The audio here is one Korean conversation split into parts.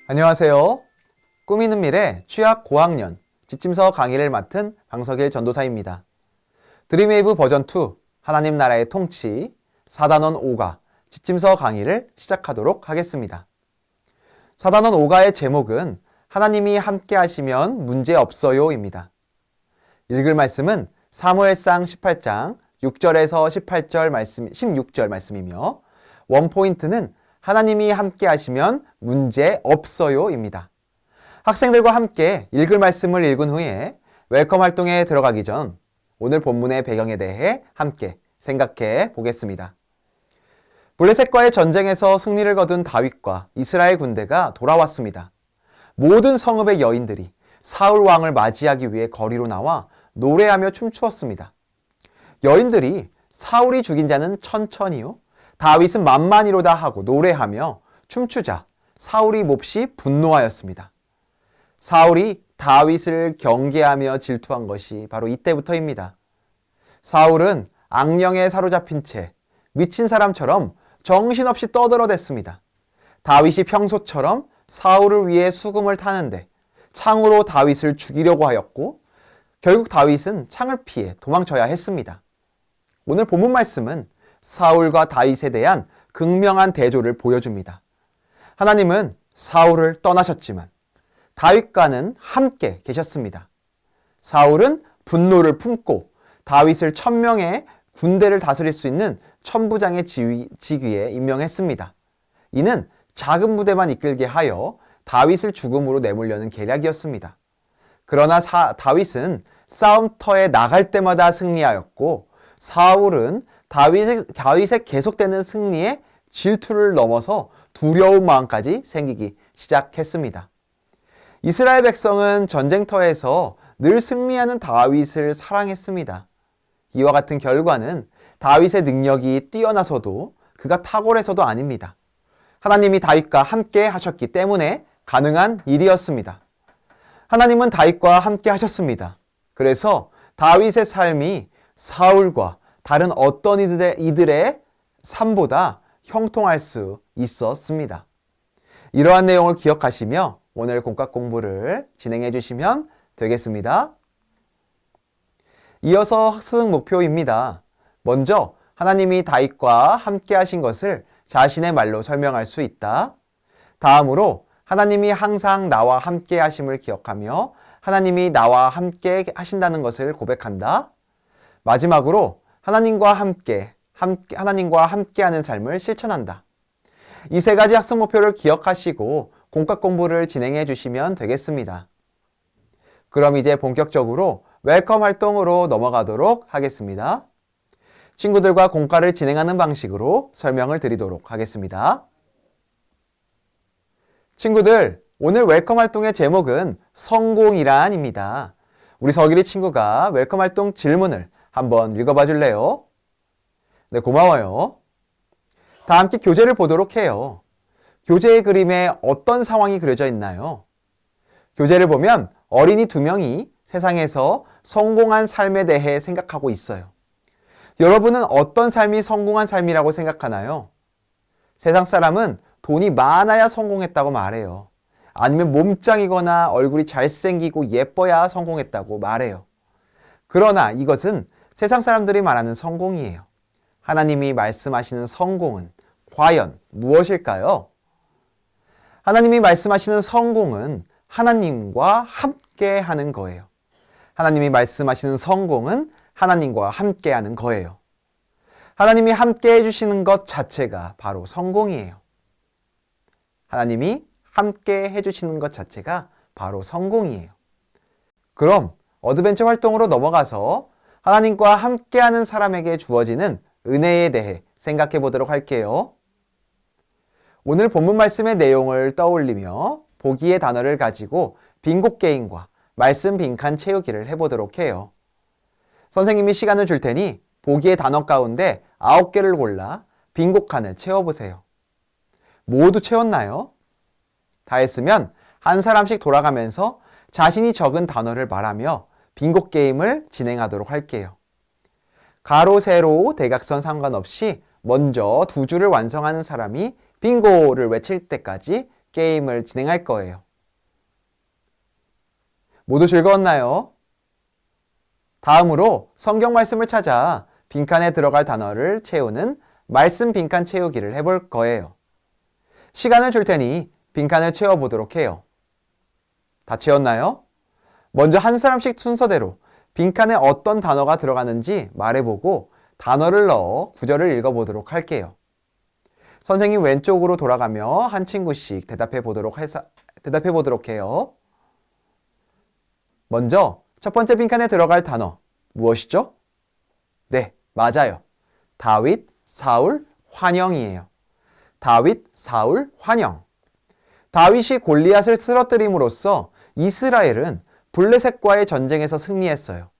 안녕하세요. 꾸미는 미래 취학 고학년 지침서 강의를 맡은 방석일 전도사입니다. 드림웨이브 버전2 하나님 나라의 통치 4단원 5가 지침서 강의를 시작하도록 하겠습니다. 4단원 5가의 제목은 하나님이 함께 하시면 문제 없어요 입니다. 읽을 말씀은 사무엘상 18장 6절에서 18절 말씀, 16절 말씀이며 원포인트는 하나님이 함께 하시면 문제 없어요 입니다. 학생들과 함께 읽을 말씀을 읽은 후에 웰컴 활동에 들어가기 전 오늘 본문의 배경에 대해 함께 생각해 보겠습니다. 블레셋과의 전쟁에서 승리를 거둔 다윗과 이스라엘 군대가 돌아왔습니다. 모든 성읍의 여인들이 사울 왕을 맞이하기 위해 거리로 나와 노래하며 춤추었습니다. 여인들이 사울이 죽인 자는 천천히요 다윗은 만만히로다 하고 노래하며 춤추자 사울이 몹시 분노하였습니다. 사울이 다윗을 경계하며 질투한 것이 바로 이때부터입니다. 사울은 악령에 사로잡힌 채 미친 사람처럼 정신없이 떠들어댔습니다. 다윗이 평소처럼 사울을 위해 수금을 타는데 창으로 다윗을 죽이려고 하였고 결국 다윗은 창을 피해 도망쳐야 했습니다. 오늘 본문 말씀은 사울과 다윗에 대한 극명한 대조를 보여줍니다. 하나님은 사울을 떠나셨지만 다윗과는 함께 계셨습니다. 사울은 분노를 품고 다윗을 1000명의 군대를 다스릴 수 있는 천부장의 직위에 임명했습니다. 이는 작은 부대만 이끌게 하여 다윗을 죽음으로 내몰려는 계략이었습니다. 그러나 다윗은 싸움터에 나갈 때마다 승리하였고 사울은 다윗의 계속되는 승리에 질투를 넘어서 두려운 마음까지 생기기 시작했습니다. 이스라엘 백성은 전쟁터에서 늘 승리하는 다윗을 사랑했습니다. 이와 같은 결과는 다윗의 능력이 뛰어나서도 그가 탁월해서도 아닙니다. 하나님이 다윗과 함께 하셨기 때문에 가능한 일이었습니다. 하나님은 다윗과 함께 하셨습니다. 그래서 다윗의 삶이 사울과 다른 어떤 이들의 삶보다 형통할 수 있었습니다. 이러한 내용을 기억하시며 오늘 공과 공부를 진행해 주시면 되겠습니다. 이어서 학습 목표입니다. 먼저 하나님이 다윗과 함께 하신 것을 자신의 말로 설명할 수 있다. 다음으로 하나님이 항상 나와 함께 하심을 기억하며 하나님이 나와 함께 하신다는 것을 고백한다. 마지막으로 하나님과 함께하는 삶을 실천한다. 이 세 가지 학습 목표를 기억하시고 공과 공부를 진행해 주시면 되겠습니다. 그럼 이제 본격적으로 웰컴 활동으로 넘어가도록 하겠습니다. 친구들과 공과를 진행하는 방식으로 설명을 드리도록 하겠습니다. 친구들, 오늘 웰컴 활동의 제목은 성공이란입니다. 우리 서길이 친구가 웰컴 활동 질문을 한번 읽어봐 줄래요? 네, 고마워요. 다 함께 교재를 보도록 해요. 교재의 그림에 어떤 상황이 그려져 있나요? 교재를 보면 어린이 2명이 세상에서 성공한 삶에 대해 생각하고 있어요. 여러분은 어떤 삶이 성공한 삶이라고 생각하나요? 세상 사람은 돈이 많아야 성공했다고 말해요. 아니면 몸짱이거나 얼굴이 잘생기고 예뻐야 성공했다고 말해요. 그러나 이것은 세상 사람들이 말하는 성공이에요. 하나님이 말씀하시는 성공은 과연 무엇일까요? 하나님이 말씀하시는 성공은 하나님과 함께 하는 거예요. 하나님이 말씀하시는 성공은 하나님과 함께 하는 거예요. 하나님이 함께 해주시는 것 자체가 바로 성공이에요. 하나님이 함께 해주시는 것 자체가 바로 성공이에요. 그럼 어드벤처 활동으로 넘어가서 하나님과 함께하는 사람에게 주어지는 은혜에 대해 생각해 보도록 할게요. 오늘 본문 말씀의 내용을 떠올리며 보기의 단어를 가지고 빙고 게임과 말씀 빈칸 채우기를 해보도록 해요. 선생님이 시간을 줄 테니 보기의 단어 가운데 9개를 골라 빙고 칸을 채워보세요. 모두 채웠나요? 다 했으면 한 사람씩 돌아가면서 자신이 적은 단어를 말하며 빙고 게임을 진행하도록 할게요. 가로, 세로, 대각선 상관없이 먼저 2줄을 완성하는 사람이 빙고를 외칠 때까지 게임을 진행할 거예요. 모두 즐거웠나요? 다음으로 성경 말씀을 찾아 빈칸에 들어갈 단어를 채우는 말씀 빈칸 채우기를 해볼 거예요. 시간을 줄 테니 빈칸을 채워보도록 해요. 다 채웠나요? 먼저 한 사람씩 순서대로 빈칸에 어떤 단어가 들어가는지 말해보고 단어를 넣어 구절을 읽어보도록 할게요. 선생님 왼쪽으로 돌아가며 한 친구씩 대답해 보도록 해요. 먼저 첫 번째 빈칸에 들어갈 단어 무엇이죠? 네, 맞아요. 다윗, 사울, 환영이에요. 다윗, 사울, 환영. 다윗이 골리앗을 쓰러뜨림으로써 이스라엘은 블레셋과의 전쟁에서 승리했어요.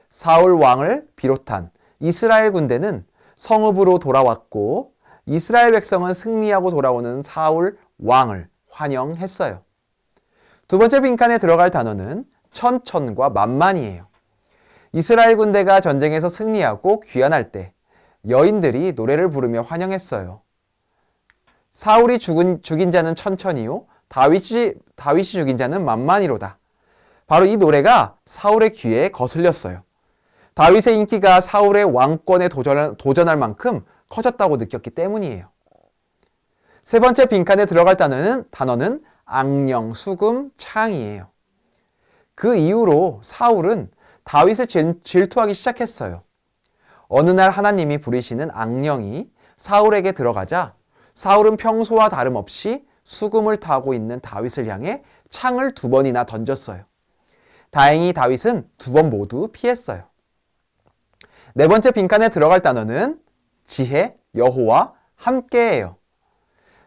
사울 왕을 비롯한 이스라엘 군대는 성읍으로 돌아왔고 이스라엘 백성은 승리하고 돌아오는 사울 왕을 환영했어요. 두 번째 빈칸에 들어갈 단어는 천천과 만만이에요. 이스라엘 군대가 전쟁에서 승리하고 귀환할 때 여인들이 노래를 부르며 환영했어요. 사울이 죽인 자는 천천히요, 다윗이 죽인 자는 만만이로다. 바로 이 노래가 사울의 귀에 거슬렸어요. 다윗의 인기가 사울의 왕권에 도전할 만큼 커졌다고 느꼈기 때문이에요. 세 번째 빈칸에 들어갈 단어는 악령, 수금, 창이에요. 그 이후로 사울은 다윗을 질투하기 시작했어요. 어느 날 하나님이 부리시는 악령이 사울에게 들어가자 사울은 평소와 다름없이 수금을 타고 있는 다윗을 향해 창을 2번이나 던졌어요. 다행히 다윗은 2번 모두 피했어요. 네 번째 빈칸에 들어갈 단어는 지혜, 여호와, 함께예요.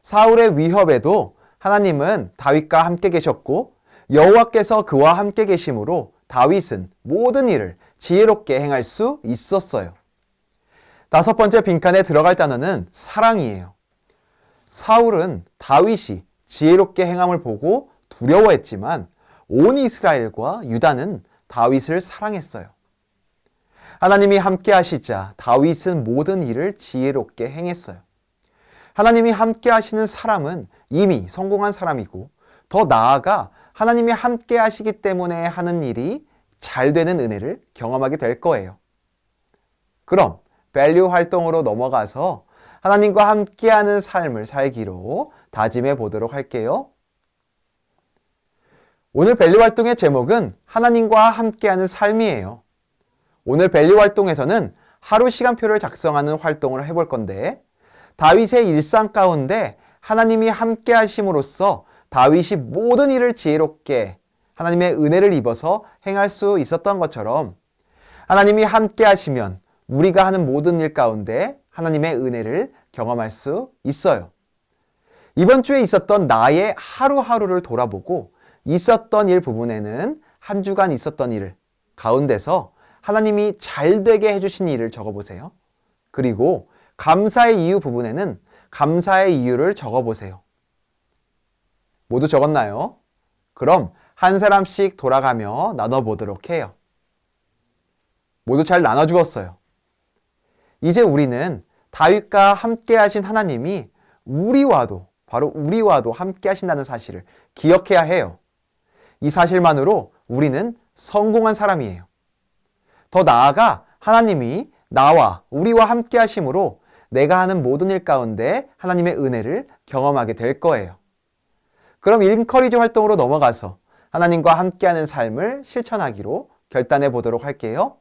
사울의 위협에도 하나님은 다윗과 함께 계셨고 여호와께서 그와 함께 계심으로 다윗은 모든 일을 지혜롭게 행할 수 있었어요. 다섯 번째 빈칸에 들어갈 단어는 사랑이에요. 사울은 다윗이 지혜롭게 행함을 보고 두려워했지만 온 이스라엘과 유다는 다윗을 사랑했어요. 하나님이 함께 하시자 다윗은 모든 일을 지혜롭게 행했어요. 하나님이 함께 하시는 사람은 이미 성공한 사람이고 더 나아가 하나님이 함께 하시기 때문에 하는 일이 잘 되는 은혜를 경험하게 될 거예요. 그럼 밸류 활동으로 넘어가서 하나님과 함께하는 삶을 살기로 다짐해 보도록 할게요. 오늘 밸류 활동의 제목은 하나님과 함께하는 삶이에요. 오늘 밸류 활동에서는 하루 시간표를 작성하는 활동을 해볼 건데 다윗의 일상 가운데 하나님이 함께 하심으로써 다윗이 모든 일을 지혜롭게 하나님의 은혜를 입어서 행할 수 있었던 것처럼 하나님이 함께 하시면 우리가 하는 모든 일 가운데 하나님의 은혜를 경험할 수 있어요. 이번 주에 있었던 나의 하루하루를 돌아보고 있었던 일 부분에는 한 주간 있었던 일 가운데서 하나님이 잘 되게 해주신 일을 적어보세요. 그리고 감사의 이유 부분에는 감사의 이유를 적어보세요. 모두 적었나요? 그럼 한 사람씩 돌아가며 나눠보도록 해요. 모두 잘 나눠주었어요. 이제 우리는 다윗과 함께 하신 하나님이 바로 우리와도 함께 하신다는 사실을 기억해야 해요. 이 사실만으로 우리는 성공한 사람이에요. 더 나아가 하나님이 우리와 함께 하심으로 내가 하는 모든 일 가운데 하나님의 은혜를 경험하게 될 거예요. 그럼 인커리지 활동으로 넘어가서 하나님과 함께하는 삶을 실천하기로 결단해 보도록 할게요.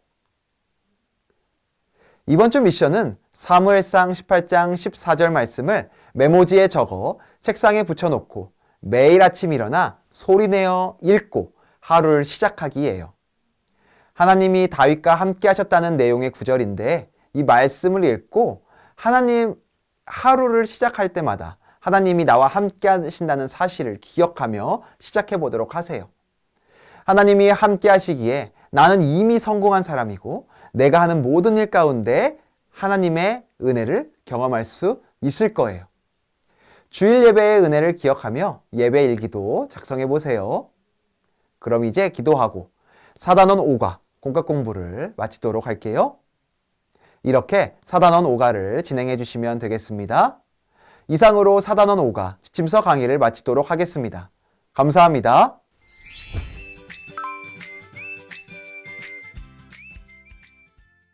이번 주 미션은 사무엘상 18장 14절 말씀을 메모지에 적어 책상에 붙여놓고 매일 아침 일어나 소리내어 읽고 하루를 시작하기예요. 하나님이 다윗과 함께 하셨다는 내용의 구절인데 이 말씀을 읽고 하나님 하루를 시작할 때마다 하나님이 나와 함께 하신다는 사실을 기억하며 시작해 보도록 하세요. 하나님이 함께 하시기에 나는 이미 성공한 사람이고 내가 하는 모든 일 가운데 하나님의 은혜를 경험할 수 있을 거예요. 주일 예배의 은혜를 기억하며 예배 일기도 작성해 보세요. 그럼 이제 기도하고 사단원 5가 공과 공부를 마치도록 할게요. 이렇게 사단원 5가를 진행해 주시면 되겠습니다. 이상으로 4단원 5가 지침서 강의를 마치도록 하겠습니다. 감사합니다.